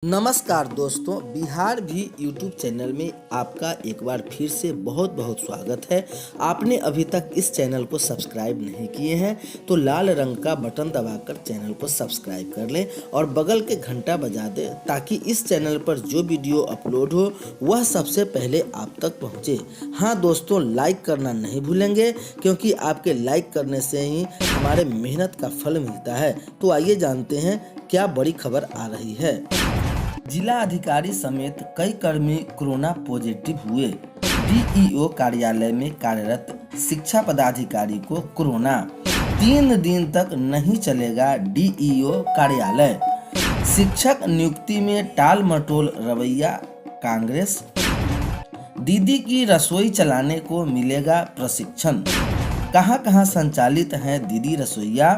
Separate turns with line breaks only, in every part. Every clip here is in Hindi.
नमस्कार दोस्तों, बिहार भी यूट्यूब चैनल में आपका एक बार फिर से बहुत बहुत स्वागत है। आपने अभी तक इस चैनल को सब्सक्राइब नहीं किए हैं तो लाल रंग का बटन दबाकर चैनल को सब्सक्राइब कर लें और बगल के घंटा बजा दें ताकि इस चैनल पर जो वीडियो अपलोड हो वह सबसे पहले आप तक पहुंचे। हाँ दोस्तों, लाइक करना नहीं भूलेंगे क्योंकि आपके लाइक करने से ही हमारे मेहनत का फल मिलता है। तो आइए जानते हैं क्या बड़ी खबर आ रही है। जिला अधिकारी समेत कई कर्मी कोरोना पॉजिटिव हुए। डीईओ कार्यालय में कार्यरत शिक्षा पदाधिकारी को कोरोना, 3 दिन तक नहीं चलेगा डीईओ कार्यालय। शिक्षक नियुक्ति में टाल मटोल रवैया कांग्रेस। दीदी की रसोई चलाने को मिलेगा प्रशिक्षण। कहां संचालित है दीदी रसोईया।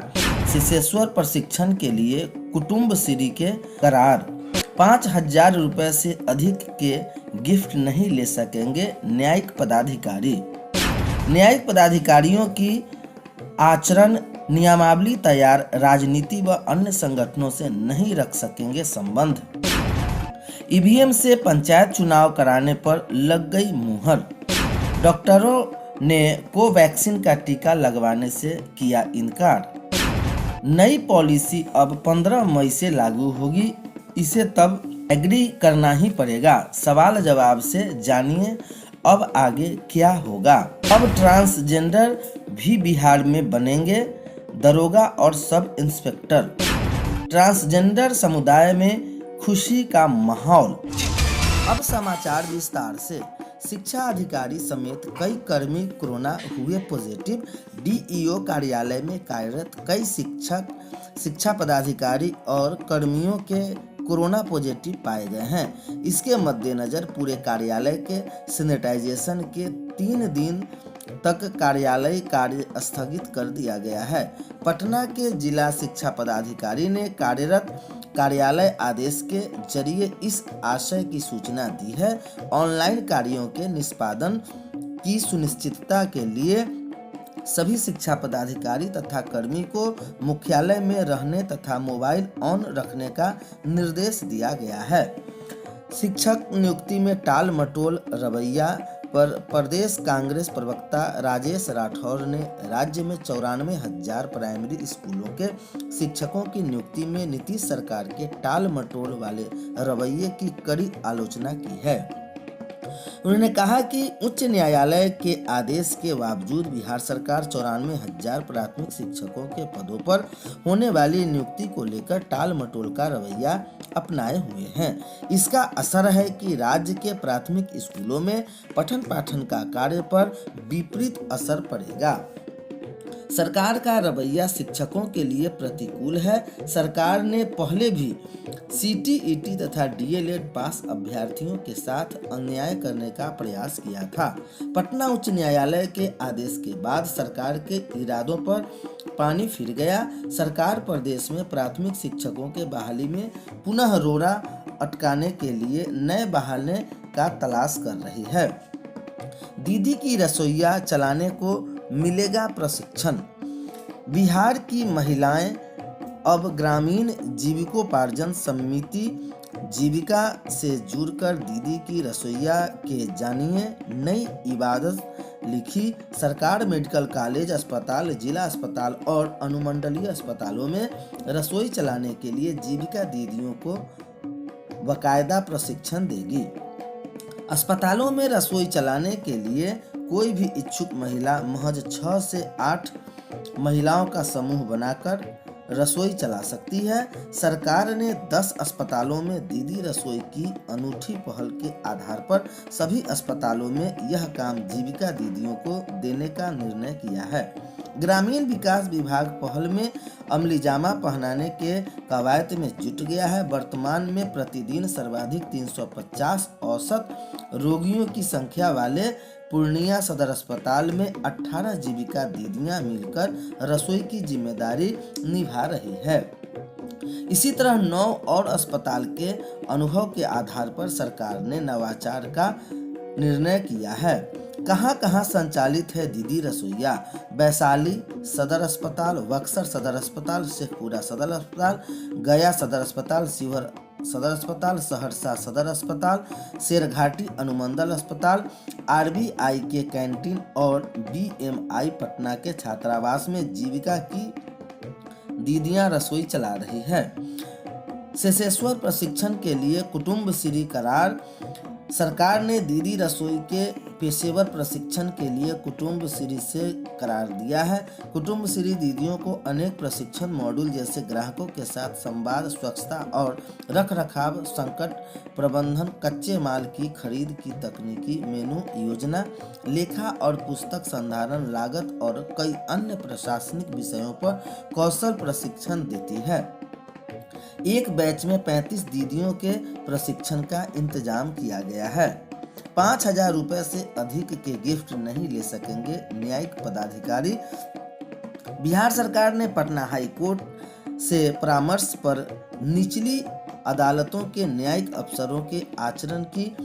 शिशेश्वर प्रशिक्षण के लिए कुटुंब श्री के करार। 5,000 रुपए से अधिक के गिफ्ट नहीं ले सकेंगे न्यायिक पदाधिकारी। न्यायिक पदाधिकारियों की आचरण नियमावली तैयार, राजनीति व अन्य संगठनों से नहीं रख सकेंगे संबंध। ईवीएम से पंचायत चुनाव कराने पर लग गई मुहर। डॉक्टरों ने कोवैक्सीन का टीका लगवाने से किया इनकार। नई पॉलिसी अब 15 मई से लागू होगी, इसे तब एग्री करना ही पड़ेगा। सवाल जवाब से जानिए अब आगे क्या होगा। अब ट्रांसजेंडर भी बिहार में बनेंगे दरोगा और सब इंस्पेक्टर। ट्रांसजेंडर समुदाय में खुशी का माहौल। अब समाचार विस्तार से। शिक्षा अधिकारी समेत कई कर्मी कोरोना हुए पॉजिटिव। डीईओ कार्यालय में कार्यरत कई शिक्षा पदाधिकारी और कर्मियों के कोरोना पॉजिटिव पाए गए हैं। इसके मद्देनजर पूरे कार्यालय के सैनिटाइजेशन के 3 दिन तक कार्यालय कार्य स्थगित कर दिया गया है। पटना के जिला शिक्षा पदाधिकारी ने कार्यरत कार्यालय आदेश के जरिए इस आशय की सूचना दी है। ऑनलाइन कार्यों के निष्पादन की सुनिश्चितता के लिए सभी शिक्षा पदाधिकारी तथा कर्मी को मुख्यालय में रहने तथा मोबाइल ऑन रखने का निर्देश दिया गया है। शिक्षक नियुक्ति में टाल मटोल रवैया पर प्रदेश कांग्रेस प्रवक्ता राजेश राठौर ने राज्य में 94,000 प्राइमरी स्कूलों के शिक्षकों की नियुक्ति में नीतीश सरकार के टाल मटोल वाले रवैये की कड़ी आलोचना की है। उन्होंने कहा कि उच्च न्यायालय के आदेश के बावजूद बिहार सरकार 94,000 प्राथमिक शिक्षकों के पदों पर होने वाली नियुक्ति को लेकर टाल मटोल का रवैया अपनाए हुए हैं। इसका असर है कि राज्य के प्राथमिक स्कूलों में पठन पाठन का कार्य पर विपरीत असर पड़ेगा। सरकार का रवैया शिक्षकों के लिए प्रतिकूल है। सरकार ने पहले भी सीटीईटी तथा डीएलएड पास अभ्यर्थियों के साथ अन्याय करने का प्रयास किया था। पटना उच्च न्यायालय के आदेश के बाद सरकार के इरादों पर पानी फिर गया। सरकार प्रदेश में प्राथमिक शिक्षकों के बहाली में पुनः रोड़ा अटकाने के लिए नए बहाने का तलाश कर रही है। दीदी की रसोईया चलाने को मिलेगा प्रशिक्षण। बिहार की महिलाएं अब ग्रामीण जीविकोपार्जन समिति जीविका से जुड़कर दीदी की रसोईया के जानिए नई इबादत लिखी। सरकार मेडिकल कॉलेज अस्पताल, जिला अस्पताल और अनुमंडलीय अस्पतालों में रसोई चलाने के लिए जीविका दीदियों को बाकायदा प्रशिक्षण देगी। अस्पतालों में रसोई चलाने के लिए कोई भी इच्छुक महिला महज 6 से 8 महिलाओं का समूह बनाकर रसोई चला सकती है। सरकार ने 10 अस्पतालों में दीदी रसोई की अनूठी पहल के आधार पर सभी अस्पतालों में यह काम जीविका दीदियों को देने का निर्णय किया है। ग्रामीण विकास विभाग पहल में अमलीजामा पहनाने के कवायद में जुट गया है। वर्तमान में प्रतिदिन सर्वाधिक 350 औसत रोगियों की संख्या वाले पूर्णिया सदर अस्पताल में 18 जीविका दीदियां मिलकर रसोई की जिम्मेदारी निभा रही है। इसी तरह 9 और अस्पताल के अनुभव के आधार पर सरकार ने नवाचार का निर्णय किया है। कहां संचालित है दीदी रसोईया। वैशाली सदर अस्पताल, बक्सर सदर अस्पताल, शेखपुरा सदर अस्पताल, गया सदर अस्पताल, शिवहर सदर अस्पताल, सहरसा सदर अस्पताल, शेरघाटी अनुमंडल अस्पताल, आरबीआई के कैंटीन और बीएमआई पटना के छात्रावास में जीविका की दीदियां रसोई चला रही है। सेसेश्वर प्रशिक्षण के लिए कुटुंबश्री करार। सरकार ने दीदी रसोई के पेशेवर प्रशिक्षण के लिए कुटुंबश्री से करार दिया है। कुटुंबश्री दीदियों को अनेक प्रशिक्षण मॉड्यूल जैसे ग्राहकों के साथ संवाद, स्वच्छता और रखरखाव, संकट प्रबंधन, कच्चे माल की खरीद की तकनीकी, मेनू योजना, लेखा और पुस्तक संधारण, लागत और कई अन्य प्रशासनिक विषयों पर कौशल प्रशिक्षण देती है। एक बैच में 35 दीदियों के प्रशिक्षण का इंतजाम किया गया है। 5,000 रुपए से अधिक के गिफ्ट नहीं ले सकेंगे न्यायिक पदाधिकारी। बिहार सरकार ने पटना हाई कोर्ट से परामर्श पर निचली अदालतों के न्यायिक अफसरों के आचरण की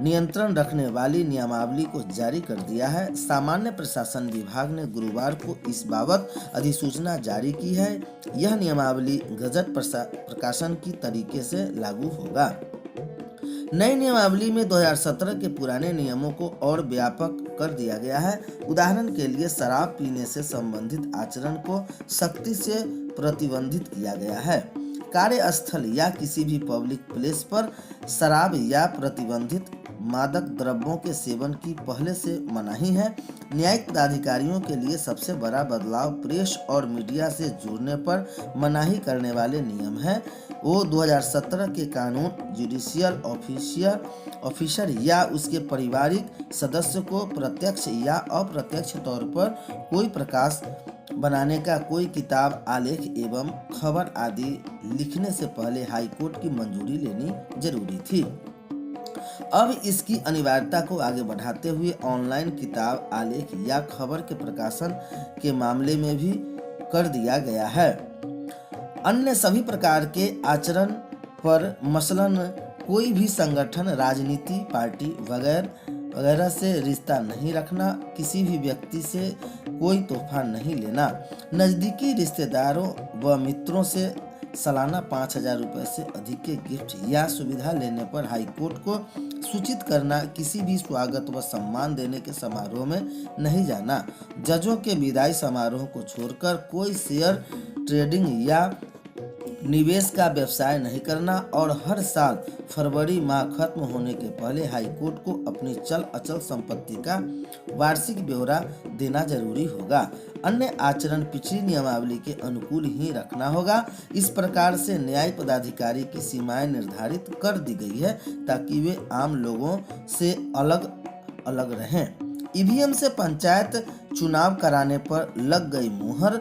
नियंत्रण रखने वाली नियमावली को जारी कर दिया है। सामान्य प्रशासन विभाग ने गुरुवार को इस बाबत अधिसूचना जारी की है। यह नियमावली गजट प्रकाशन की तरीके से लागू होगा। नई नियमावली में 2017 के पुराने नियमों को और व्यापक कर दिया गया है। उदाहरण के लिए शराब पीने से संबंधित आचरण को सख्ती से प्रतिबंधित किया गया है। कार्यस्थल या किसी भी पब्लिक प्लेस पर शराब या प्रतिबंधित मादक द्रव्यों के सेवन की पहले से मनाही है। न्यायिक पदाधिकारियों के लिए सबसे बड़ा बदलाव प्रेस और मीडिया से जुड़ने पर मनाही करने वाले नियम है। वो 2017 के कानून जुडिशियल ऑफिसर या उसके पारिवारिक सदस्य को प्रत्यक्ष या अप्रत्यक्ष तौर पर कोई प्रकाश बनाने का, कोई किताब, आलेख एवं खबर आदि लिखने से पहले हाईकोर्ट की मंजूरी लेनी जरूरी थी। अब इसकी अनिवार्यता को आगे बढ़ाते हुए ऑनलाइन किताब, आलेख या खबर के प्रकाशन के मामले में भी कर दिया गया है। अन्य सभी प्रकार के आचरण पर मसलन कोई भी संगठन, राजनीति पार्टी वगैरह से रिश्ता नहीं रखना, किसी भी व्यक्ति से कोई तोहफा नहीं लेना, नज़दीकी रिश्तेदारों व मित्रों से सालाना 5,000 रुपये से अधिक के गिफ्ट या सुविधा लेने पर हाईकोर्ट को सूचित करना, किसी भी स्वागत व सम्मान देने के समारोह में नहीं जाना, जजों के विदाई समारोह को छोड़कर कोई शेयर ट्रेडिंग या निवेश का व्यवसाय नहीं करना और हर साल फरवरी माह खत्म होने के पहले हाईकोर्ट को अपनी चल अचल संपत्ति का वार्षिक ब्यौरा देना जरूरी होगा। अन्य आचरण पिछली नियमावली के अनुकूल ही रखना होगा। इस प्रकार से न्याय पदाधिकारी की सीमाएं निर्धारित कर दी गई है ताकि वे आम लोगों से अलग अलग रहें। ईवीएम से पंचायत चुनाव कराने पर लग गई मुहर।